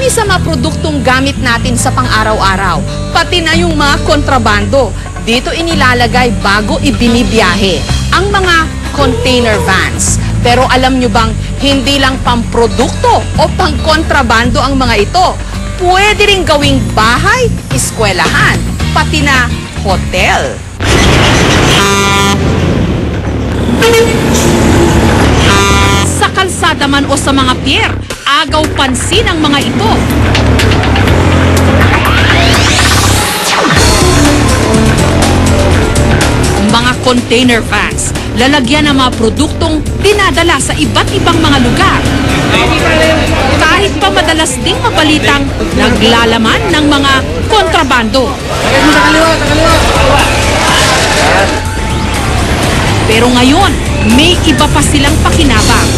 Marami sa mga produktong gamit natin sa pang-araw-araw, pati na yung mga kontrabando. Dito inilalagay bago ibinibiyahe ang mga container vans. Pero alam nyo bang hindi lang pamprodukto o pang-kontrabando ang mga ito? Pwede rin gawing bahay, eskwelahan, pati na hotel. Sa kalsada man o sa mga pier, agaw pansin ang mga ito. Mga container vans, lalagyan ng mga produktong dinadala sa iba't ibang mga lugar. Kahit pa madalas ding mabalitang naglalaman ng mga kontrabando. Pero ngayon, may iba pa silang pakinabang.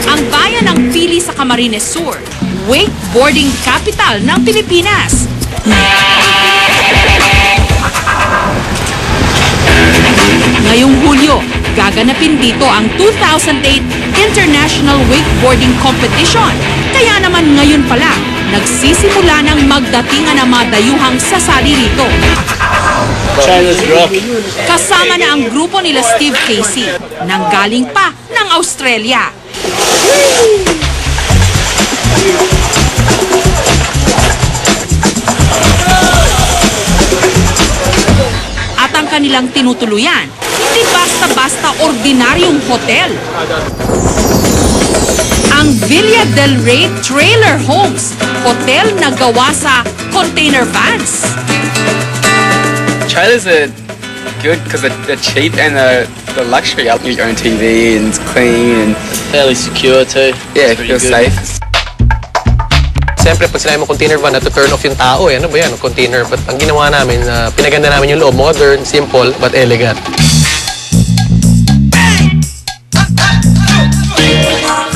Ang bayan ng Pili sa Camarines Sur, wakeboarding capital ng Pilipinas. Ngayong Hulyo, gaganapin dito ang 2008 International Wakeboarding Competition. Kaya naman ngayon pala, nagsisimula ng magdatingan ng mga dayuhang sasali rito. China's rock. Kasama na ang grupo nila Steve Casey, nanggaling pa ng Australia. At ang kanilang tinutuluyan, hindi basta-basta ordinaryong hotel. Ang Villa del Rey Trailer Homes, hotel na gawa sa container vans. Trailers are good because they're cheap and the luxury. You own TV and it's clean and Fairly secure too. yeah, it Pretty feels good. safe. Siyempre, pag sinabi mo container van, na to turn off yung tao eh. Ano ba yan? Container. But ang ginawa namin, pinaganda namin yung loob. Modern, simple, but elegant.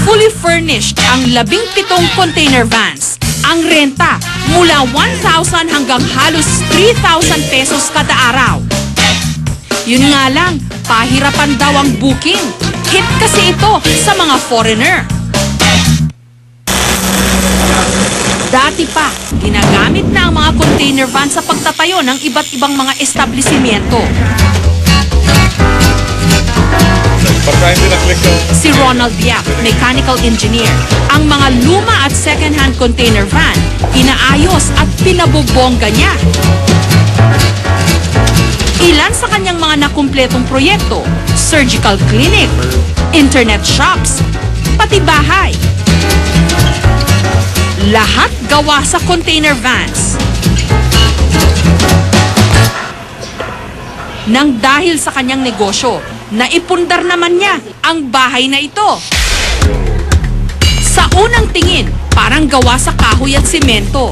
Fully furnished ang 17 container vans. Ang renta mula 1,000 hanggang halos 3,000 pesos kada araw. Yun nga lang, pahirapan daw ang booking. Hit kasi ito sa mga foreigner. Dati pa, ginagamit na ang mga container van sa pagtatayo ng iba't ibang mga establishmento. Si Ronald Yap, mechanical engineer, ang mga luma at second-hand container van, inaayos at pinabubongga niya. Ilan sa kanyang mga nakumpletong proyekto, surgical clinic, internet shops, pati bahay. Lahat gawa sa container vans. Nang dahil sa kanyang negosyo, naipundar naman niya ang bahay na ito. Sa unang tingin, parang gawa sa kahoy at simento.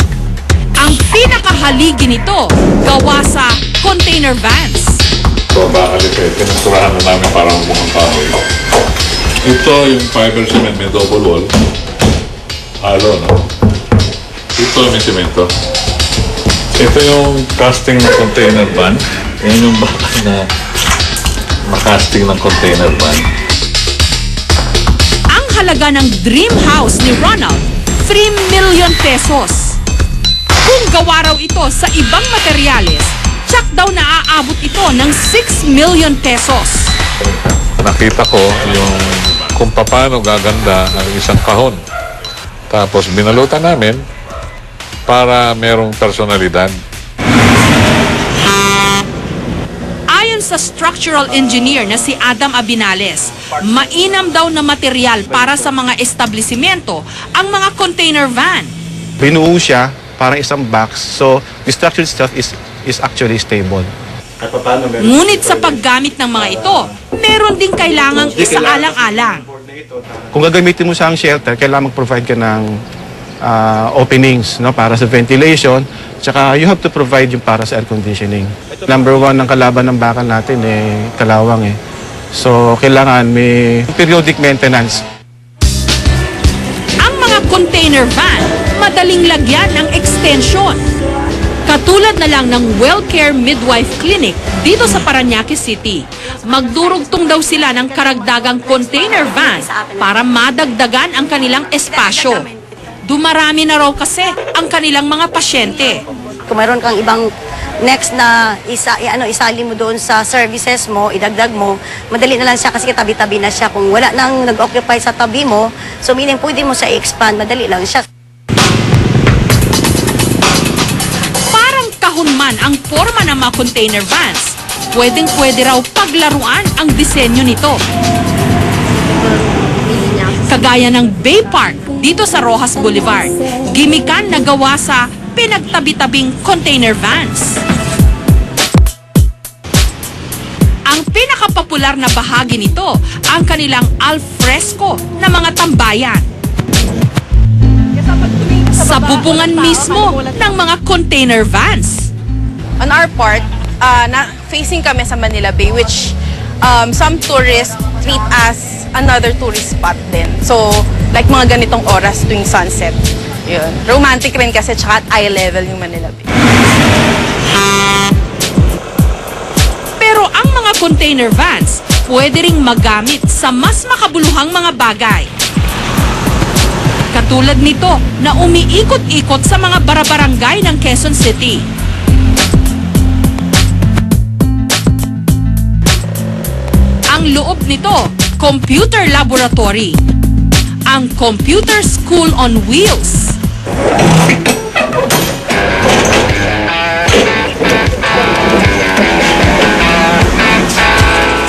Ang pinakahaligi nito, gawa sa container vans. Ito, bakit pinasturahan na namin parang mukhang kahoy. Ito yung fiber cement, may double wall. Halo, no? Ito may simento. Ito yung casting ng container van. Yan yung bakal na makasting ng container van. Ang halaga ng dream house ni Ronald, 3 million pesos. Kung gawa raw ito sa ibang materyales, tsak daw naaabot ito ng 6 million pesos. Nakita ko yung kung paano gaganda ang isang kahon. Tapos binalutan namin para merong personalidad. Ayon sa structural engineer na si Adam Abinales, mainam daw na material para sa mga establishmento ang mga container van. Binuo siya parang isang box. So, the structure itself is actually stable. Ngunit sa paggamit ng mga ito, meron ding kailangang isaalang-alang. Kung gagamitin mo siyang shelter, kailangan mag-provide ka ng openings, no, para sa ventilation. Tsaka you have to provide yung para sa air conditioning. Number one ng kalaban ng bakal natin kalawang eh. So, kailangan may periodic maintenance. Ang mga container van, madaling lagyan ng extension. Katulad na lang ng WellCare Midwife Clinic dito sa Parañaque City. Magdurugtong daw sila ng karagdagang container van para madagdagan ang kanilang espasyo. Dumarami na raw kasi ang kanilang mga pasyente. Kung mayroon kang ibang next na isali mo doon sa services mo, idagdag mo, madali na lang siya kasi tabi-tabi na siya. Kung wala nang nag-occupy sa tabi mo, so meaning pwede mo siya i-expand, madali lang siya. Parang kahon man ang forma ng mga container vans. Pwedeng-pwede raw paglaruan ang disenyo nito. Kagaya ng Bay Park dito sa Rojas Boulevard. Gimikan na gawa sa pinagtabi-tabing container vans. Ang pinakapopular na bahagi nito, ang kanilang alfresco na mga tambayan. Sa bubungan mismo ng mga container vans. On our part, facing kami sa Manila Bay, which some tourists treat as another tourist spot din. So, like mga ganitong oras tuwing sunset. Yun. Romantic rin kasi, tsaka at eye level yung Manila Bay. Pero ang mga container vans, pwede ring magamit sa mas makabuluhang mga bagay. Katulad nito na umiikot-ikot sa mga barabarangay ng Quezon City. Ang loob nito, computer laboratory. Ang Computer School on Wheels.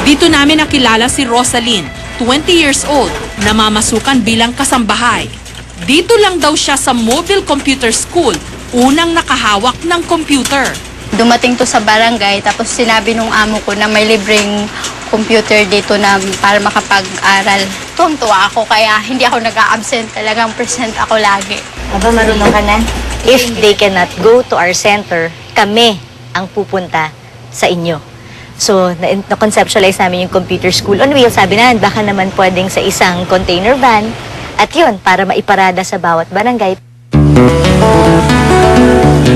Dito namin nakilala si Rosaline, 20 years old, namamasukan bilang kasambahay. Dito lang daw siya sa Mobile Computer School, unang nakahawak ng computer. Dumating to sa barangay, tapos sinabi nung amo ko na may libreng computer dito na para makapag-aral. Tuwang-tuwa ako, kaya hindi ako nag-a-absent. Talagang present ako lagi. Aba, marunong ka na? If they cannot go to our center, kami ang pupunta sa inyo. So, na-conceptualize namin yung computer school on wheels. Sabi na, baka naman pwedeng sa isang container van. At yun, para maiparada sa bawat barangay.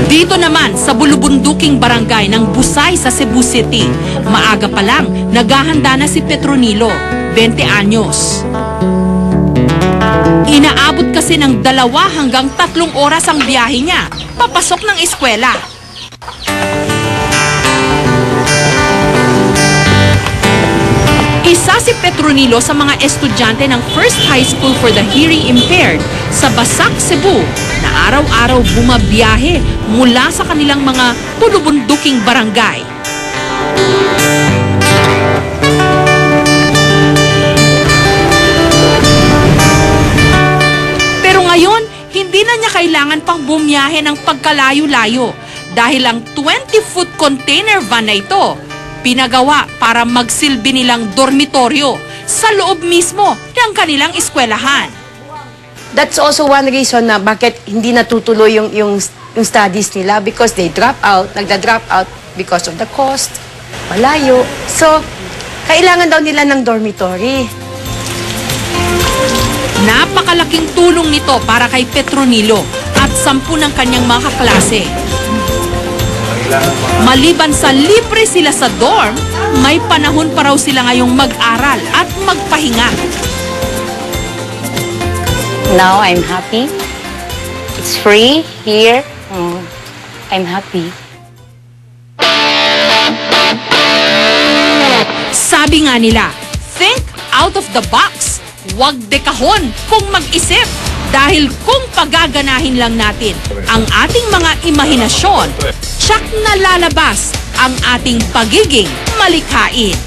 Dito naman sa bulubunduking barangay ng Busay sa Cebu City, maaga pa lang naghahanda na si Petronilo, 20 anyos. Inaabot kasi ng 2 hanggang 3 oras ang biyahe niya, papasok ng eskwela. Isa si Petronilo sa mga estudyante ng First High School for the Hearing Impaired sa Basak, Cebu, na araw-araw bumabiyahe mula sa kanilang mga bulubunduking barangay. Pero ngayon, hindi na niya kailangan pang bumiyahe ng pagkalayo-layo dahil ang 20-foot container van na ito pinagawa para magsilbi nilang dormitoryo sa loob mismo ng kanilang eskwelahan. That's also one reason na bakit hindi natutuloy yung studies nila because they nagda-drop out because of the cost, malayo. So, kailangan daw nila ng dormitory. Napakalaking tulong nito para kay Petronilo at 10 ng kanyang mga kaklase. Maliban sa libre sila sa dorm, may panahon pa raw sila ngayong mag-aral at magpahinga. Now, I'm happy. It's free here. I'm happy. Sabi nga nila, think out of the box. Huwag dekahon kung mag-isip. Dahil kung pagaganahin lang natin ang ating mga imahinasyon, tsak na lalabas ang ating pagiging malikhain.